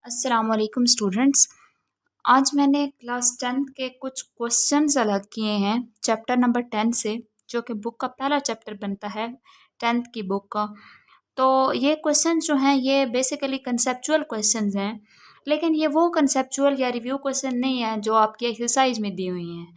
अस्सलाम वालेकुम स्टूडेंट्स। आज मैंने क्लास 10th के कुछ क्वेश्चंस अलग किए हैं चैप्टर नंबर 10 से, जो कि बुक का पहला चैप्टर बनता है 10th की बुक का। तो ये क्वेश्चंस जो हैं ये बेसिकली कंसेप्चुअल क्वेश्चंस हैं, लेकिन ये वो कंसेप्चुअल या रिव्यू क्वेश्चन नहीं है जो आपकी एक्सरसाइज में दी हुई हैं।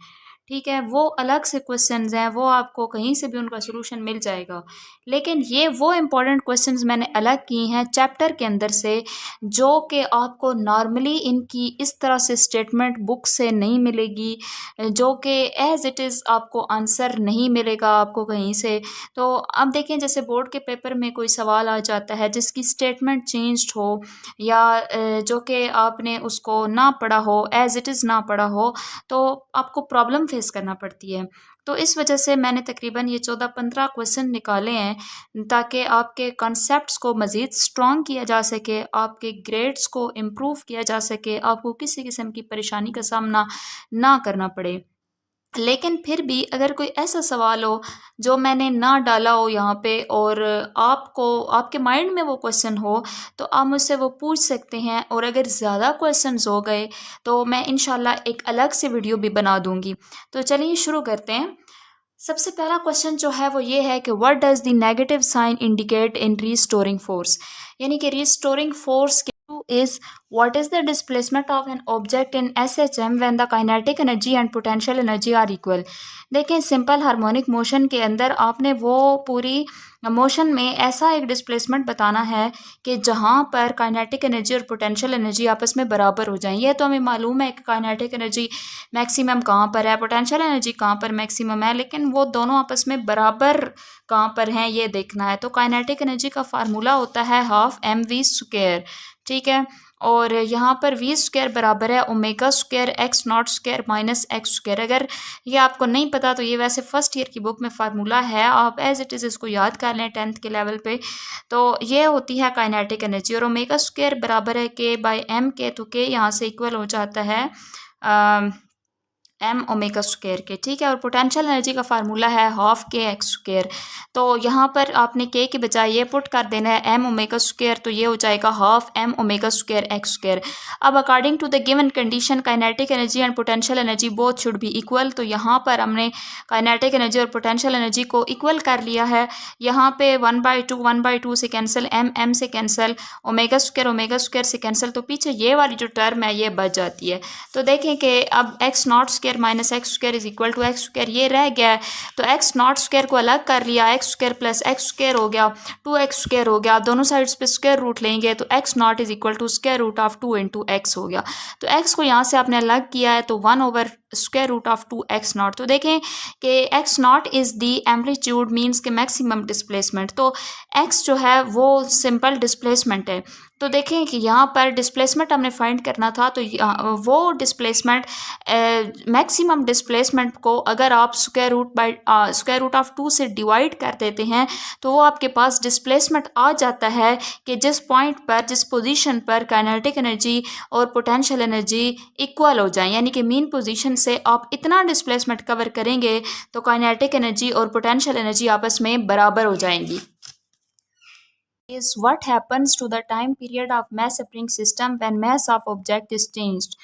ठीक है, वो अलग से क्वेश्चंस हैं, वो आपको कहीं से भी उनका सॉल्यूशन मिल जाएगा। लेकिन ये वो इम्पोर्टेंट क्वेश्चंस मैंने अलग किए हैं चैप्टर के अंदर से, जो कि आपको नॉर्मली इनकी इस तरह से स्टेटमेंट बुक से नहीं मिलेगी, जो कि एज़ इट इज़ आपको आंसर नहीं मिलेगा आपको कहीं से। तो अब देखें, जैसे बोर्ड के पेपर में कोई सवाल आ जाता है जिसकी स्टेटमेंट चेंज्ड हो, या जो कि आपने उसको ना पढ़ा हो, एज़ इट इज़ ना पढ़ा हो, तो आपको प्रॉब्लम फेस करना पड़ती है। तो इस वजह से मैंने तकरीबन ये 14-15 क्वेश्चन निकाले हैं, ताकि आपके कॉन्सेप्ट्स को मज़ीद स्ट्रॉन्ग किया जा सके, आपके ग्रेड्स को इम्प्रूव किया जा सके, आपको किसी किस्म की परेशानी का सामना ना करना पड़े। लेकिन फिर भी अगर कोई ऐसा सवाल हो जो मैंने ना डाला हो यहाँ पे, और आपको आपके माइंड में वो क्वेश्चन हो, तो आप मुझसे वो पूछ सकते हैं। और अगर ज़्यादा क्वेश्चंस हो गए तो मैं इंशाल्लाह एक अलग से वीडियो भी बना दूँगी। तो चलिए शुरू करते हैं। सबसे पहला क्वेश्चन जो है वो ये है कि what does the negative sign indicate in restoring force. यानी कि restoring force is what is the displacement of an object in SHM when the kinetic energy and potential energy are equal। देखें, simple harmonic motion के अंदर आपने वो पूरी motion में ऐसा एक डिस्प्लेसमेंट बताना है कि जहाँ पर काइनेटिक एनर्जी और पोटेंशियल एनर्जी आपस में बराबर हो जाएं। ये तो हमें मालूम है कि काइनेटिक एनर्जी मैक्सिमम कहाँ पर है, पोटेंशियल एनर्जी कहाँ पर मैक्सिमम है, लेकिन वो दोनों आपस में बराबर कहाँ पर हैं ये देखना है। तो काइनेटिक एनर्जी का फार्मूला होता है हाफ एम वी स्क्वायर। ठीक है, और यहाँ पर वी स्क्वायर बराबर है omega square x not square minus x square. अगर ये आपको नहीं पता तो ये वैसे फर्स्ट ईयर की बुक में फार्मूला है, आप एज इट इज़ इसको याद कर लें 10th के लेवल पे। तो ये होती है काइनेटिक एनर्जी, और ओमेगा स्क्वायर बराबर है के बाई एम के, तो के यहाँ से इक्वल हो जाता है एम ओमेगा स्क्वायर के। ठीक है, और पोटेंशियल एनर्जी का फार्मूला है हाफ के एक्स स्क्वायर। तो यहाँ पर आपने के की बजाय ये पुट कर देना है एम ओमेगा स्क्वायर, तो ये हो जाएगा half M omega square x square. अब according to the given condition kinetic energy and potential energy both should be equal. तो यहाँ पर हमने काइनेटिक एनर्जी और पोटेंशियल एनर्जी को इक्वल कर लिया है। यहाँ पे 1/2 से कैंसिल, एम एम से कैंसिल, ओमेगा स्क्वायर से कैंसिल, तो पीछे ये वाली जो टर्म है ये बच जाती है। तो देखें कि अब x not square minus x square is equal to x square, ये रह गया है। तो एक्स नॉट स्क्वायर को अलग कर लिया, x square plus x square हो गया, 2x स्क्वायर हो गया। दोनों साइड्स पे स्क्वायर रूट लेंगे तो x not is equal to square root of 2 into x हो गया। तो एक्स को यहाँ से आपने अलग किया है, तो 1 over square root of 2x not. तो देखें कि x not is the amplitude means के मैक्सिमम डिस्प्लेसमेंट। तो एक्स जो है वो सिंपल डिस्प्लेसमेंट है। तो देखें कि यहाँ पर डिस्प्लेसमेंट हमने फाइंड करना था, तो वो डिस्प्लेसमेंट मैक्सिमम डिस्प्लेसमेंट को अगर आप स्क्वायर रूट ऑफ 2 से डिवाइड कर देते हैं, तो वो आपके पास डिस्प्लेसमेंट आ जाता है कि जिस पॉइंट पर, जिस पोजीशन पर काइनेटिक एनर्जी और पोटेंशियल एनर्जी इक्वल हो जाए, यानी कि मीन पोजीशन से आप इतना डिस्प्लेसमेंट कवर करेंगे तो काइनेटिक एनर्जी और पोटेंशियल एनर्जी आपस में बराबर हो जाएंगी। Is what happens to the time period of mass spring system when mass of object is changed।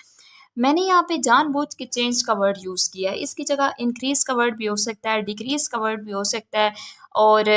मैंने यहाँ पे जानबूझ के चेंज का वर्ड यूज़ किया है, इसकी जगह इंक्रीज़ का वर्ड भी हो सकता है, डिक्रीज़ का वर्ड भी हो सकता है, और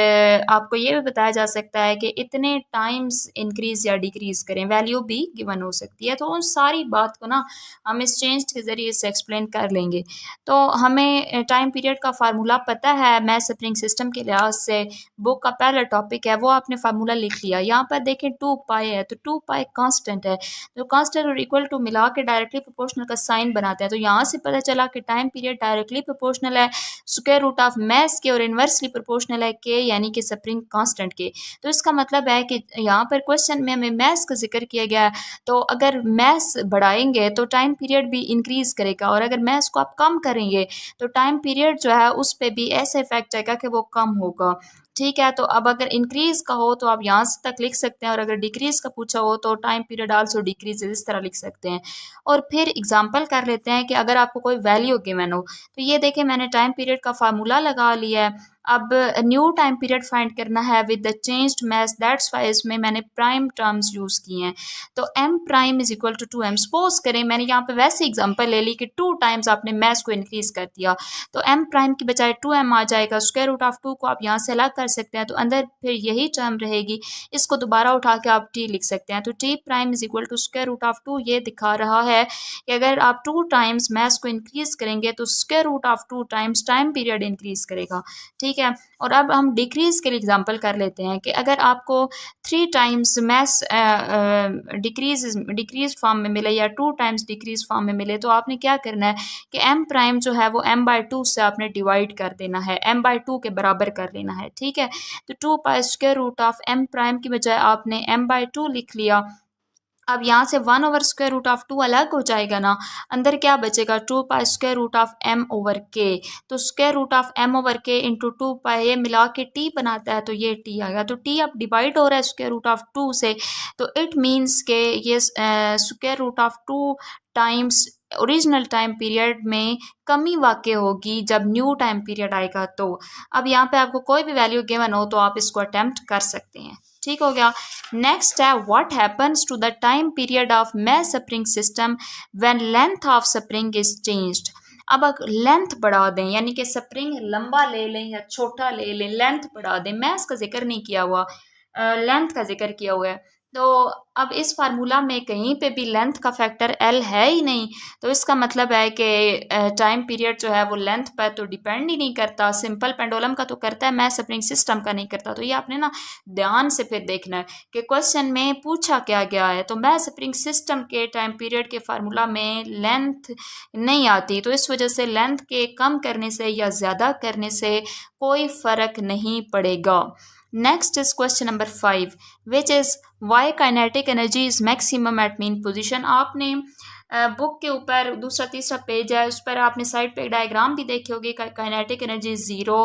आपको ये भी बताया जा सकता है कि इतने टाइम्स इंक्रीज़ या डिक्रीज़ करें, वैल्यू भी गिवन हो सकती है। तो उन सारी बात को ना हम इस चेंज के ज़रिए से एक्सप्लेन कर लेंगे। तो हमें टाइम पीरियड का फार्मूला पता है मैस स्प्रिंग सिस्टम के लिहाज से, बुक का पहला टॉपिक है वो आपने फार्मूला लिख लिया। यहाँ पर देखें 2 पाई है, तो 2 पाई कांस्टेंट है, तो कांस्टेंट और इक्वल टू मिला के डायरेक्टली प्रोपोर्शनल का साइन बनाते हैं। तो यहाँ से पता चला कि टाइम पीरियड डायरेक्टली प्रोपोर्शनल है स्क्वायर रूट ऑफ मैस के, और इन्वर्सली प्रोपोर्शनल है के, यानी कि स्प्रिंग कांस्टेंट के। तो इसका मतलब है कि यहाँ पर क्वेश्चन में हमें मैस का जिक्र किया गया है, तो अगर मैस बढ़ाएंगे तो टाइम पीरियड भी इंक्रीज करेगा, और अगर मैस को आप कम करेंगे तो टाइम पीरियड जो है उस पर भी ऐसा इफेक्ट आएगा कि वो कम होगा। ठीक है। तो अब अगर इंक्रीज का हो तो आप यहाँ से तक लिख सकते हैं, और अगर डिक्रीज का पूछा हो तो टाइम पीरियड आल्सो डिक्रीज इस तरह लिख सकते हैं। और फिर एग्जांपल कर लेते हैं कि अगर आपको कोई वैल्यू गिवन हो, तो ये देखिए मैंने टाइम पीरियड का फार्मूला लगा लिया है। अब न्यू टाइम पीरियड फाइंड करना है with the changed math, that's why इसमें मैंने प्राइम टर्म्स यूज किए हैं। तो m prime is equal to 2m। Suppose करें मैंने यहाँ पे वैसे एग्जांपल ले ली कि 2 टाइम्स आपने मैथ को इंक्रीज कर दिया, तो m प्राइम की बजाय 2m आ जाएगा। स्क्वायर रूट ऑफ 2 को आप यहाँ से अलग कर सकते हैं, तो अंदर फिर यही टर्म रहेगी, इसको दोबारा उठा के आप t लिख सकते हैं। तो t prime is equal to square root of 2 ये दिखा रहा है कि अगर आप 2 टाइम्स मैथ को इंक्रीज करेंगे तो square root of 2 times time period increase करेगा। ठीक है। और अब हम डिक्रीज के लिए एग्जांपल कर लेते हैं कि अगर आपको 3 टाइम्स मैथ्स डिक्रीज फॉर्म में मिले या 2 टाइम्स डिक्रीज फॉर्म में मिले, तो आपने क्या करना है कि m प्राइम जो है वो m/2 से आपने डिवाइड कर देना है, m/2 के बराबर कर लेना है। ठीक है। तो 2 pi square root of m prime की बजाय आपने m/2 लिख लिया। अब यहाँ से 1 ओवर स्क्वायर रूट ऑफ 2 अलग हो जाएगा ना, अंदर क्या बचेगा 2 pi square root of m over k। तो square root of m over k into 2 pi ये मिला के t बनाता है, तो ये t आ गया। तो t अब डिवाइड हो रहा है स्क्वायर रूट ऑफ 2 से, तो इट मीन्स के ये square root of 2 times original time period में कमी वाक़ होगी जब न्यू टाइम पीरियड आएगा। तो अब यहाँ पे आपको कोई भी वैल्यू गिवन हो तो आप इसको अटेम्प्ट कर सकते हैं। ठीक हो गया। नेक्स्ट है what happens to the time period of mass spring system when length of spring is changed. अब अगर लेंथ बढ़ा दें, यानी कि स्प्रिंग लंबा ले लें या छोटा ले लें, लेंथ बढ़ा दें, मैस का जिक्र नहीं किया हुआ, लेंथ का जिक्र किया हुआ है। तो अब इस फार्मूला में कहीं पे भी लेंथ का फैक्टर l है ही नहीं, तो इसका मतलब है कि टाइम पीरियड जो है वो लेंथ पर तो डिपेंड ही नहीं करता। सिंपल पेंडुलम का तो करता है, मैस स्प्रिंग सिस्टम का नहीं करता। तो ये आपने ना ध्यान से फिर देखना है कि क्वेश्चन में पूछा क्या गया है। तो मैस स्प्रिंग सिस्टम के टाइम पीरियड के फार्मूला में लेंथ नहीं आती, तो इस वजह से लेंथ के कम करने से या ज़्यादा करने से कोई फ़र्क नहीं पड़ेगा। Next is question number 5 which is why kinetic energy is maximum at mean position. आपने बुक के ऊपर दूसरा तीसरा पेज है, उस पर आपने साइड पे डायग्राम भी देखी होगी। Kinetic energy 0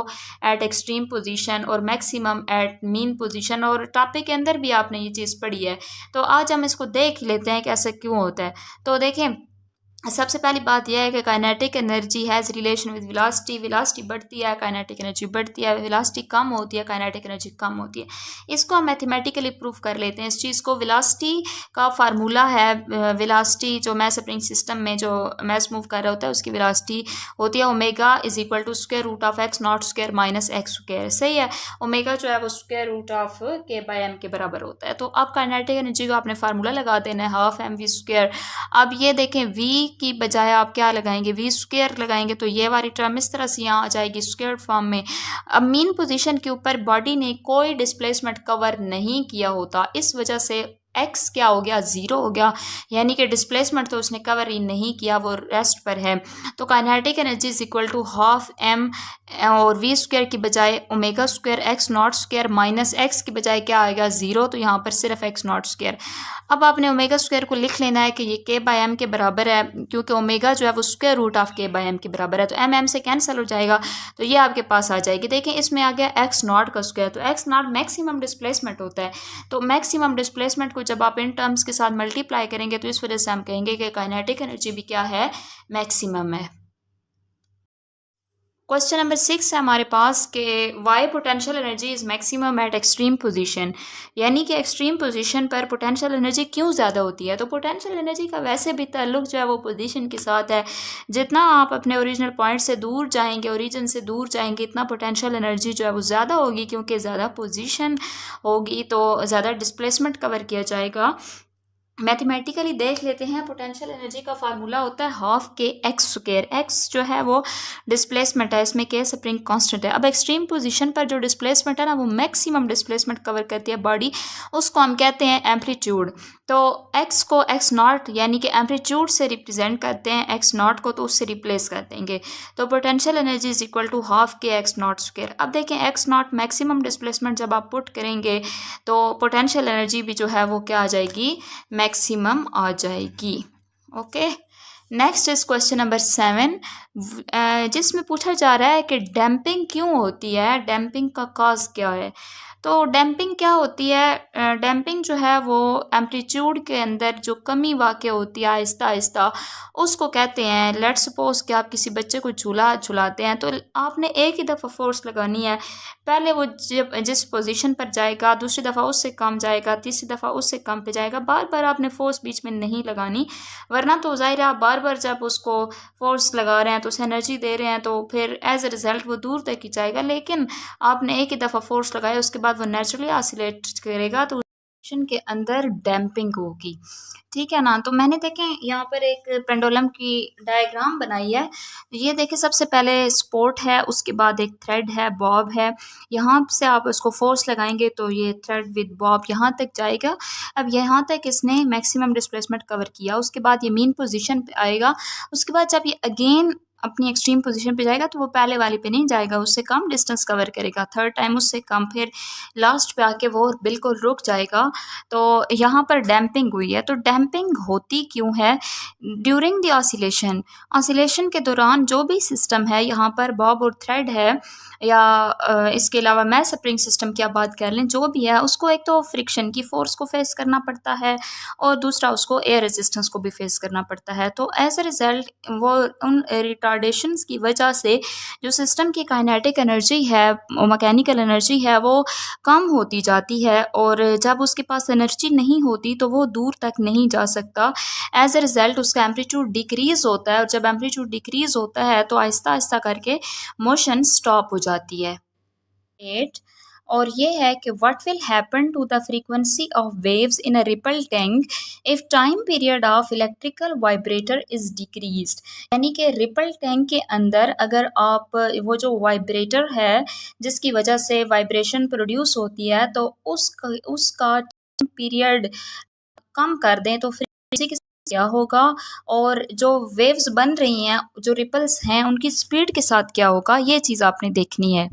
eight extreme position और मैक्सिमम एट मीन पोजीशन, और टॉपिक के अंदर भी आपने ये चीज़ पढ़ी है। तो आज हम इसको देख लेते हैं कि ऐसा क्यों होता है। तो देखें, सबसे पहली बात यह है कि kinetic energy has relation with velocity. Velocity बढ़ती है, काइनेटिक एनर्जी बढ़ती है। वेलोसिटी कम होती है, काइनेटिक एनर्जी कम होती है। इसको हम मैथमेटिकली प्रूफ कर लेते हैं इस चीज़ को। वेलोसिटी का फार्मूला है, वेलोसिटी जो मैस स्प्रिंग सिस्टम में जो मैस मूव कर रहा होता है उसकी वेलोसिटी होती है omega is equal to square root of x not square minus x square. सही है। ओमेगा जो है वो square root of k by m के बराबर होता है। तो अब काइनेटिक एनर्जी को आपने फार्मूला लगा देना है, हाफ एम वी स्क्वायर। अब ये देखें, वी की बजाय आप क्या लगाएंगे, वी स्क्वायर लगाएंगे, तो ये वाली टर्म इस तरह से यहाँ आ जाएगी स्क्वायर फॉर्म में। अब मीन पोजीशन के ऊपर बॉडी ने कोई डिस्प्लेसमेंट कवर नहीं किया होता, इस वजह से x क्या हो गया, 0 हो गया, यानी कि डिस्प्लेसमेंट तो उसने कवर ही नहीं किया, वो रेस्ट पर है। तो kinetic energy is equal to half m और वी स्क्वायर की बजाय omega square x not square minus x की बजाय क्या आएगा 0, तो यहाँ पर सिर्फ एक्स नॉट स्क्वायर। अब आपने ओमेगा स्क्वायर को लिख लेना है कि ये के बाय एम के बराबर है, क्योंकि ओमेगा जो है वो square root of k by m के बराबर है। तो एम एम से कैंसिल हो जाएगा, तो ये आपके पास आ जाएगी। देखें इसमें आ गया एक्स नॉट का स्क्वायर, तो एक्स नॉट मैक्सिमम डिस्प्लेसमेंट होता है। तो मैक्सिमम डिस्प्लेसमेंट को जब आप इन टर्म्स के साथ मल्टीप्लाई करेंगे तो इस वजह से हम कहेंगे कि काइनेटिक एनर्जी भी क्या है, मैक्सिमम है। क्वेश्चन नंबर 6 है हमारे पास कि why potential energy is maximum at extreme position, यानी कि एक्सट्रीम पोजीशन पर पोटेंशियल एनर्जी क्यों ज़्यादा होती है। तो पोटेंशियल एनर्जी का वैसे भी ताल्लुक जो है वो पोजीशन के साथ है। जितना आप अपने ओरिजिनल पॉइंट से दूर जाएंगे, ओरिजिन से दूर जाएंगे, इतना पोटेंशियल एनर्जी जो है वो ज़्यादा होगी, क्योंकि ज़्यादा पोजीशन होगी तो ज़्यादा डिस्प्लेसमेंट कवर किया जाएगा। मैथमेटिकली देख लेते हैं, पोटेंशियल एनर्जी का फार्मूला होता है half k x square. X जो है वो डिस्प्लेसमेंट है, इसमें के स्प्रिंग कांस्टेंट है। अब एक्सट्रीम पोजीशन पर जो डिस्प्लेसमेंट है ना वो मैक्सिमम डिस्प्लेसमेंट कवर करती है बॉडी, उसको हम कहते हैं एम्पलीट्यूड। तो एक्स को एक्स नॉट यानी कि एम्पलीट्यूड से रिप्रेजेंट करते हैं, एक्स नॉट को तो उससे रिप्लेस कर देंगे। तो potential energy is equal to half k x not square. अब देखें एक्स नॉट मैक्सिमम डिस्प्लेसमेंट जब आप पुट करेंगे तो पोटेंशियल एनर्जी भी जो है वो क्या आ जाएगी, मैक्सिमम आ जाएगी। Okay, next is question number 7, जिसमें पूछा जा रहा है कि डैम्पिंग क्यों होती है, डैम्पिंग का कॉज क्या है। तो डैम्पिंग क्या होती है, डैम्पिंग जो है वो एम्पलीट्यूड के अंदर जो कमी वाक़ होती है आहिस्ता आहिस्ता, उसको कहते हैं। लेट्स सपोज कि आप किसी बच्चे को झूला झुलाते हैं तो आपने एक ही दफ़ा फोर्स लगानी है। पहले वो जब जिस पोजीशन पर जाएगा, दूसरी दफ़ा उससे कम जाएगा, तीसरी दफ़ा उससे कम पे जाएगा। बार बार आपने फोर्स बीच में नहीं लगानी, वरना तो ज़ाहिर है आप बार बार जब उसको फोर्स लगा रहे हैं तो उसे एनर्जी दे रहे हैं, तो फिर एज अ रिज़ल्ट वो दूर तक ही जाएगा। लेकिन आपने एक ही दफ़ा फोर्स लगाया, उसके बाद वो नेचुरली ऑसिलेट करेगा, तो के अंदर डैम्पिंग होगी। ठीक है ना। तो मैंने देखें यहाँ पर एक पेंडुलम की डायग्राम बनाई है। ये देखें, सबसे पहले स्पोर्ट है, उसके बाद एक थ्रेड है, बॉब है। यहाँ से आप उसको फोर्स लगाएंगे तो ये थ्रेड विद बॉब यहाँ तक जाएगा। अब यहाँ तक इसने मैक्सिमम डिस्प्लेसमेंट कवर किया, उसके बाद ये मीन पोजीशन पे आएगा। उसके बाद जब ये अगेन अपनी एक्सट्रीम पोजीशन पे जाएगा तो वो पहले वाले पे नहीं जाएगा, उससे कम डिस्टेंस कवर करेगा, थर्ड टाइम उससे कम, फिर लास्ट पे आके वो बिल्कुल रुक जाएगा। तो यहाँ पर डैम्पिंग हुई है। तो डैम्पिंग होती क्यों है? ड्यूरिंग द ऑसिलेशन, ऑसिलेशन के दौरान जो भी सिस्टम है, यहाँ पर बॉब और थ्रेड है, या इसके अलावा मैस स्प्रिंग सिस्टम की आप बात कर लें, जो भी है उसको एक तो फ्रिक्शन की फोर्स को फेस करना पड़ता है और दूसरा उसको एयर रेजिस्टेंस को भी फेस करना पड़ता है। तो एज अ रिजल्ट वो उन रिटार्डेशंस की वजह से जो सिस्टम की काइनेटिक एनर्जी है, मैकेनिकल एनर्जी है, वो कम होती जाती है, और जब उसके पास एनर्जी नहीं होती तो वो दूर तक नहीं जा सकता। एज अ रिजल्ट उसका एम्पलीट्यूड डिक्रीज़ होता है, और जब एम्पलीट्यूड डिक्रीज़ होता है तो आहिस्ता आहिस्ता करके मोशन स्टॉप हो जाती है। 8, और ये है कि what will happen to the frequency of waves in a ripple tank if time period of electrical vibrator is decreased. यानी कि रिपल टैंक के अंदर अगर आप वो जो वाइब्रेटर है जिसकी वजह से वाइब्रेशन प्रोड्यूस होती है, तो उसका पीरियड कम कर दें तो फ्रीक्वेंसी की क्या होगा, और जो वेव्स बन रही हैं, जो रिपल्स हैं, उनकी स्पीड के साथ क्या होगा, ये चीज़ आपने देखनी है।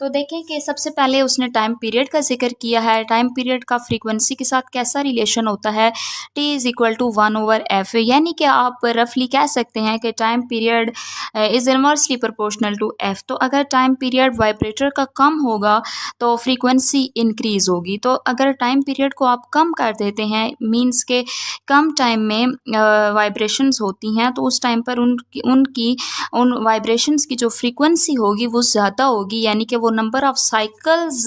तो देखें कि सबसे पहले उसने टाइम पीरियड का जिक्र किया है। टाइम पीरियड का फ्रीक्वेंसी के साथ कैसा रिलेशन होता है? T is equal to 1/f, यानी कि आप रफली कह सकते हैं कि time period is inversely proportional to f। तो अगर टाइम पीरियड वाइब्रेटर का कम होगा तो फ्रीक्वेंसी इंक्रीज़ होगी। तो अगर टाइम पीरियड को आप कम कर देते हैं, मीन्स के कम टाइम में वाइब्रेशंस होती हैं, तो उस टाइम पर उन वाइब्रेशंस की जो फ्रीक्वेंसी होगी वो ज़्यादा होगी, यानी कि वो नंबर ऑफ साइकिल्स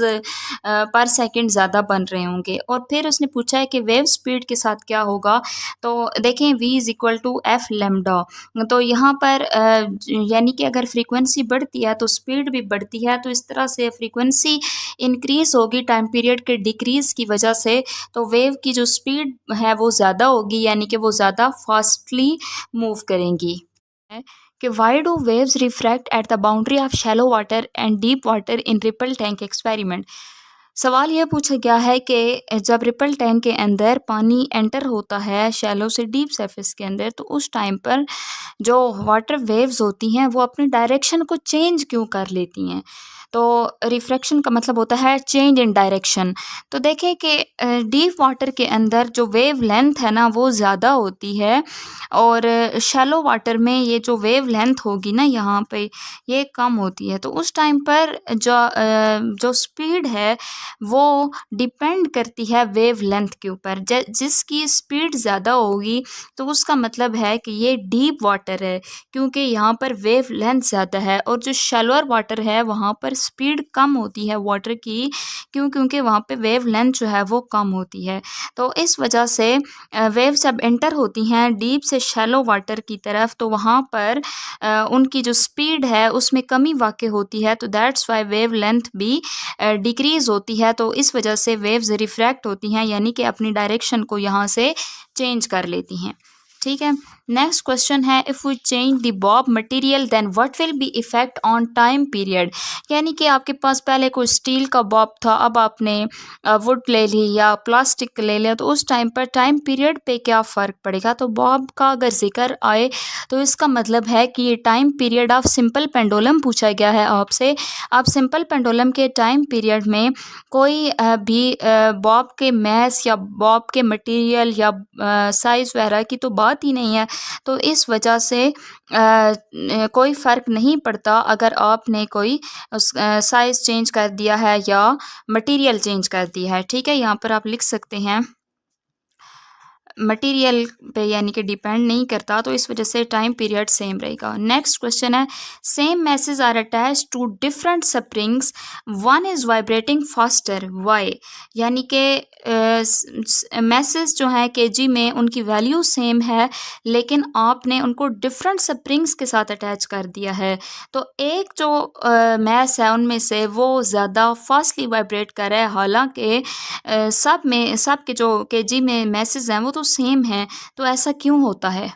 पर सेकंड ज़्यादा बन रहे होंगे। और फिर उसने पूछा है कि वेव स्पीड के साथ क्या होगा। तो देखें v is equal to f lambda. तो यहाँ पर यानी कि अगर फ्रीक्वेंसी बढ़ती है तो स्पीड भी बढ़ती है, तो इस तरह से फ्रीक्वेंसी इंक्रीज़ होगी टाइम पीरियड के डिक्रीज़ की वजह से, तो वेव की जो स्पीड है वो ज़्यादा होगी, यानी कि वो ज़्यादा फास्टली मूव करेंगी। कि why do waves refract at the boundary of shallow water and deep water in ripple tank experiment. सवाल यह पूछा गया है कि जब रिपल टैंक के अंदर पानी एंटर होता है शैलो से डीप सरफेस के अंदर, तो उस टाइम पर जो वाटर वेव्स होती हैं वो अपनी डायरेक्शन को चेंज क्यों कर लेती हैं। तो रिफ्रैक्शन का मतलब होता है चेंज इन डायरेक्शन। तो देखें कि डीप वाटर के अंदर जो वेव लेंथ है ना वो ज़्यादा होती है, और शैलो वाटर में ये जो वेव लेंथ होगी ना यहाँ पे ये कम होती है। तो उस टाइम पर जो स्पीड है वो डिपेंड करती है वेव लेंथ के ऊपर। जिसकी स्पीड ज़्यादा होगी तो उसका मतलब है कि ये डीप वाटर है, क्योंकि यहाँ पर वेव लेंथ ज़्यादा है। और जो शैलोअर वाटर है वहाँ पर स्पीड कम होती है वाटर की, क्योंकि वहाँ पे वेव लेंथ जो है वो कम होती है। तो इस वजह से वेव जब एंटर होती हैं डीप से शैलो वाटर की तरफ, तो वहाँ पर उनकी जो स्पीड है उसमें कमी वाक़ होती है। तो दैट्स वाई वेव लेंथ भी डिक्रीज़ होती है। तो इस वजह से वेव्स रिफ्रैक्ट होती हैं, यानी कि अपनी डायरेक्शन को यहाँ से चेंज कर लेती हैं। ठीक है। नेक्स्ट क्वेश्चन है, if we change the bob material then what will be effect on time period. यानी कि आपके पास पहले कोई स्टील का बॉब था, अब आपने वुड ले ली या प्लास्टिक ले लिया, तो उस टाइम पर टाइम पीरियड पे क्या फ़र्क पड़ेगा। तो बॉब का अगर जिक्र आए तो इसका मतलब है कि ये time period of simple pendulum पूछा गया है आपसे। आप सिंपल पेंडुलम के टाइम पीरियड में कोई भी बॉब के मैस या बॉब के मटेरियल या साइज़ वगैरह की तो बात बात ही नहीं है। तो इस वजह से कोई फ़र्क नहीं पड़ता अगर आपने कोई साइज़ चेंज कर दिया है या मटेरियल चेंज कर दिया है। ठीक है, यहाँ पर आप लिख सकते हैं मटेरियल पे यानी कि डिपेंड नहीं करता, तो इस वजह से टाइम पीरियड सेम रहेगा। नेक्स्ट क्वेश्चन है, same masses are attached to different springs, one is vibrating faster, why? यानी कि मैसेज जो है केजी में उनकी वैल्यू सेम है, लेकिन आपने उनको डिफरेंट स्प्रिंग्स के साथ अटैच कर दिया है। तो एक जो मैस है उनमें से वो ज़्यादा फास्टली वाइब्रेट कर रहा है, हालांकि सब के जो केजी में मैसेज हैं वो तो सेम हैं। तो ऐसा क्यों होता है?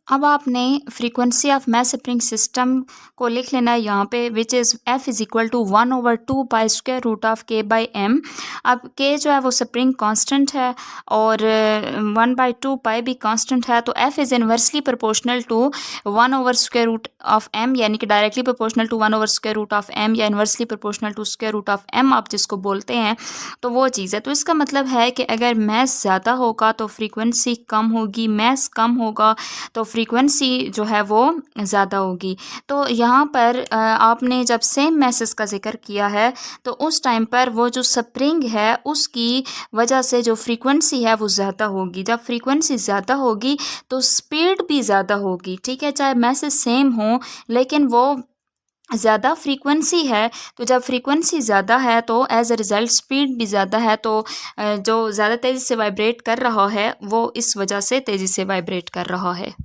अब आपने frequency of mass spring system को लिख लेना है यहाँ पे, which is F is equal to 1/2 pi square root of K by M। अब K जो है वो स्प्रिंग कांस्टेंट है और 1/2 पाई भी कांस्टेंट है, तो F is inversely proportional to 1/स्क्वायर रूट ऑफ M, यानी कि डायरेक्टली प्रोपोर्शनल टू 1/स्क्वायर रूट ऑफ M या inversely proportional to square root of M आप जिसको बोलते हैं, तो वो चीज़ है। तो इसका मतलब है कि अगर मैस ज़्यादा होगा तो फ्रीक्वेंसी कम होगी, मैस कम होगा तो फ्रीक्वेंसी जो है वो ज़्यादा होगी। तो यहाँ पर आपने जब सेम मैसेज का जिक्र किया है तो उस टाइम पर वो जो स्प्रिंग है उसकी वजह से जो फ्रीक्वेंसी है वो ज़्यादा होगी। जब फ्रीक्वेंसी ज़्यादा होगी तो स्पीड भी ज़्यादा होगी। ठीक है, चाहे मैसेज सेम हो लेकिन वो ज़्यादा फ्रीक्वेंसी है, तो जब फ्रीक्वेंसी ज़्यादा है तो एज अ रिज़ल्ट स्पीड भी ज़्यादा है, तो जो ज़्यादा तेज़ी से वाइब्रेट कर रहा है वो इस वजह से तेज़ी से वाइब्रेट कर रहा है।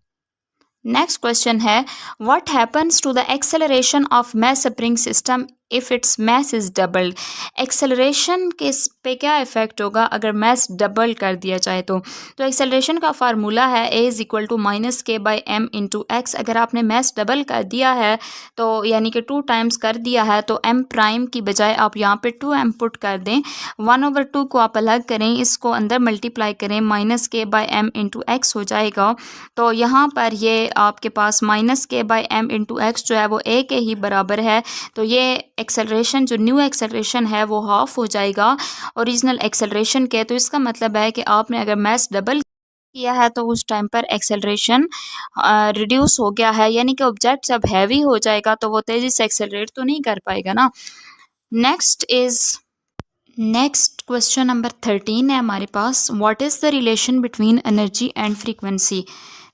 नेक्स्ट क्वेश्चन है, what happens to the acceleration of mass spring system if its mass is doubled? Acceleration के पे क्या इफ़ेक्ट होगा अगर मैस डबल कर दिया जाए तो एक्सेलरेशन का फार्मूला है a is equal to minus k by m into x. अगर आपने मैस डबल कर दिया है तो यानी कि 2 टाइम्स कर दिया है तो m प्राइम की बजाय आप यहाँ पे 2m पुट कर दें, 1/2 को आप अलग करें, इसको अंदर मल्टीप्लाई करें, minus k by m into x हो जाएगा। तो यहाँ पर ये आपके पास minus k by m into x जो है वो a के ही बराबर है। तो ये एक्सेलरेशन जो न्यू एक्सेलरेशन है वो हाफ हो जाएगा ओरिजिनल एक्सेलरेशन के। तो इसका मतलब है कि आपने अगर मैस डबल किया है तो उस टाइम पर एक्सेलरेशन रिड्यूस हो गया है, यानी कि ऑब्जेक्ट जब हैवी हो जाएगा तो वो तेज़ी से एक्सेलरेट तो नहीं कर पाएगा ना। नेक्स्ट क्वेश्चन नंबर 13 है हमारे पास, what is the relation between energy and frequency?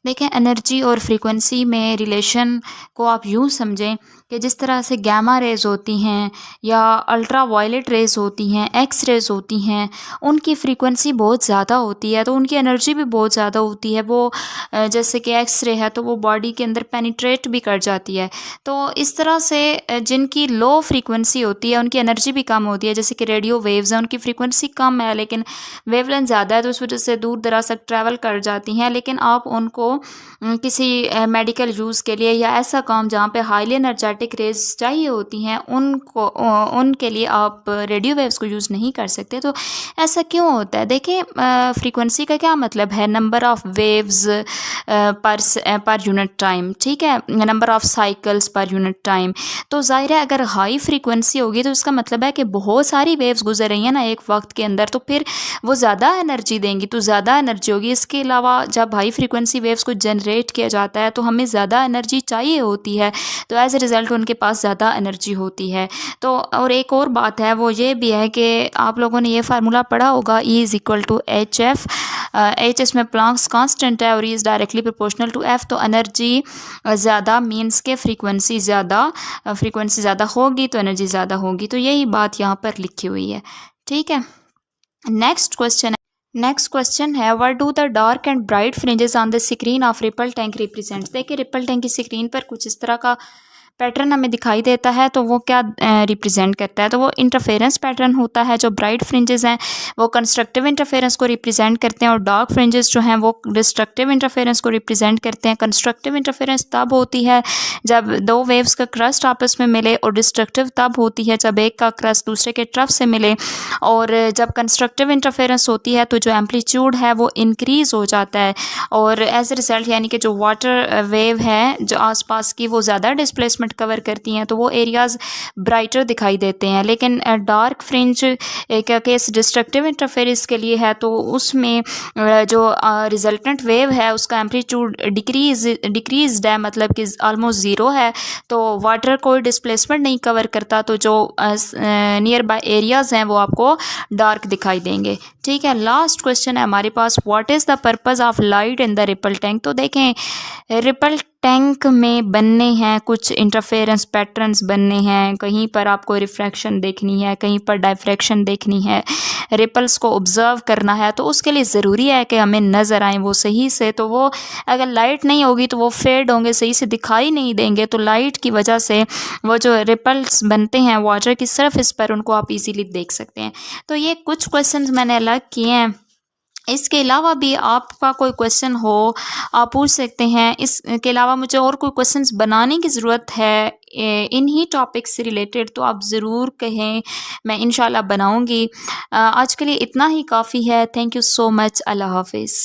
देखें, एनर्जी और फ्रीक्वेंसी में रिलेशन को आप यूँ समझें कि जिस तरह से गामा रेज़ होती हैं या अल्ट्रा वायलेट रेज़ होती हैं, एक्स रेज़ होती हैं, उनकी फ्रीक्वेंसी बहुत ज़्यादा होती है तो उनकी एनर्जी भी बहुत ज़्यादा होती है। वो जैसे कि एक्स रे है तो वो बॉडी के अंदर पेनिट्रेट भी कर जाती है। तो इस तरह से जिनकी लो फ्रीक्वेंसी होती है उनकी एनर्जी भी कम होती है, जैसे कि रेडियो वेव्स हैं, उनकी फ्रीक्वेंसी कम है लेकिन वेवलेंथ ज़्यादा है तो उस वजह से दूर दराज तक ट्रैवल कर जाती हैं। लेकिन आप उनको किसी मेडिकल यूज़ के लिए या ऐसा काम जहाँ पे हाईली एनर्जेटिक रेज चाहिए होती हैं उनके लिए आप रेडियो वेव्स को यूज़ नहीं कर सकते। तो ऐसा क्यों होता है? देखिए, फ्रीक्वेंसी का क्या मतलब है, number of waves per unit time, ठीक है, number of cycles per unit time. तो ज़ाहिर है अगर हाई फ्रीक्वेंसी होगी तो इसका मतलब है कि बहुत सारी वेव्स गुजर रही हैं ना एक वक्त के अंदर, तो फिर वो ज़्यादा एनर्जी देंगी, तो ज़्यादा एनर्जी होगी। इसके अलावा जब हाई फ्रीक्वेंसी वेव्स को जनरेट किया जाता है तो हमें ज़्यादा एनर्जी चाहिए होती है, तो एज ए रिज़ल्ट उनके पास ज़्यादा एनर्जी होती है। तो और एक और बात है वो ये भी है कि आप लोगों ने ये फार्मूला पढ़ा होगा, E is equal to H F. H इसमें प्लांक्स कांस्टेंट है और E is directly proportional to F. तो एनर्जी ज़्यादा मीन्स के फ्रीक्वेंसी ज़्यादा होगी तो एनर्जी ज़्यादा होगी। तो यही बात यहाँ पर लिखी हुई है, ठीक है। नेक्स्ट क्वेश्चन है, what do the dark and bright fringes on the screen of ripple tank represents? देखिए, रिपल टैंक की स्क्रीन पर कुछ इस तरह का पैटर्न हमें दिखाई देता है, तो वो क्या रिप्रेजेंट करता है? तो वो इंटरफेरेंस पैटर्न होता है। जो ब्राइट फ्रिंजेस हैं वो कंस्ट्रक्टिव इंटरफेरेंस को रिप्रेजेंट करते हैं और डार्क फ्रिंजेस जो हैं वो डिस्ट्रक्टिव इंटरफेरेंस को रिप्रेजेंट करते हैं। कंस्ट्रक्टिव इंटरफेरेंस तब होती है जब दो वेव्स का क्रस्ट आपस में मिले, और डिस्ट्रक्टिव तब होती है जब एक का क्रस्ट दूसरे के ट्रफ से मिले। और जब कंस्ट्रक्टिव इंटरफेरेंस होती है तो जो एम्पलीट्यूड है वो इंक्रीज़ हो जाता है और एज ए रिजल्ट यानी कि जो वाटर वेव है जो आसपास की वो ज़्यादा डिस्प्लेसमेंट डिस्प्लेसमेंट कवर करती हैं तो वो एरियाज़ ब्राइटर दिखाई देते हैं। लेकिन डार्क फ्रिंज का केस डिस्ट्रक्टिव इंटरफेरेंस के लिए है, तो उसमें जो रिजल्टेंट वेव है उसका एम्पलीट्यूड डिक्रीज्ड है, मतलब कि ऑलमोस्ट ज़ीरो है, तो वाटर कोई डिस्प्लेसमेंट नहीं कवर करता, तो जो नियर बाय एरियाज़ हैं वो आपको डार्क दिखाई देंगे। ठीक है, लास्ट क्वेश्चन है हमारे पास, what is the purpose of light in the ripple tank. तो देखें, रिपल टैंक में बनने हैं कुछ इंटरफेरेंस पैटर्न्स बनने हैं, कहीं पर आपको रिफ्रैक्शन देखनी है, कहीं पर डायफ्रैक्शन देखनी है, रिपल्स को ऑब्ज़र्व करना है, तो उसके लिए ज़रूरी है कि हमें नज़र आए वो सही से। तो वो अगर लाइट नहीं होगी तो वो फेड होंगे, सही से दिखाई नहीं देंगे, तो लाइट की वजह से वो जो रिपल्स बनते हैं वाटर की सरफेस पर, उनको आप इजीली देख सकते हैं। तो ये कुछ क्वेश्चंस मैंने अलग किए हैं। इसके अलावा भी आपका कोई क्वेश्चन हो आप पूछ सकते हैं। इसके अलावा मुझे और कोई क्वेश्चंस बनाने की ज़रूरत है इन्हीं टॉपिक्स से रिलेटेड, तो आप ज़रूर कहें, मैं इंशाल्लाह बनाऊंगी। आज के लिए इतना ही काफ़ी है। Thank you so much. अल्लाह हाफिज़।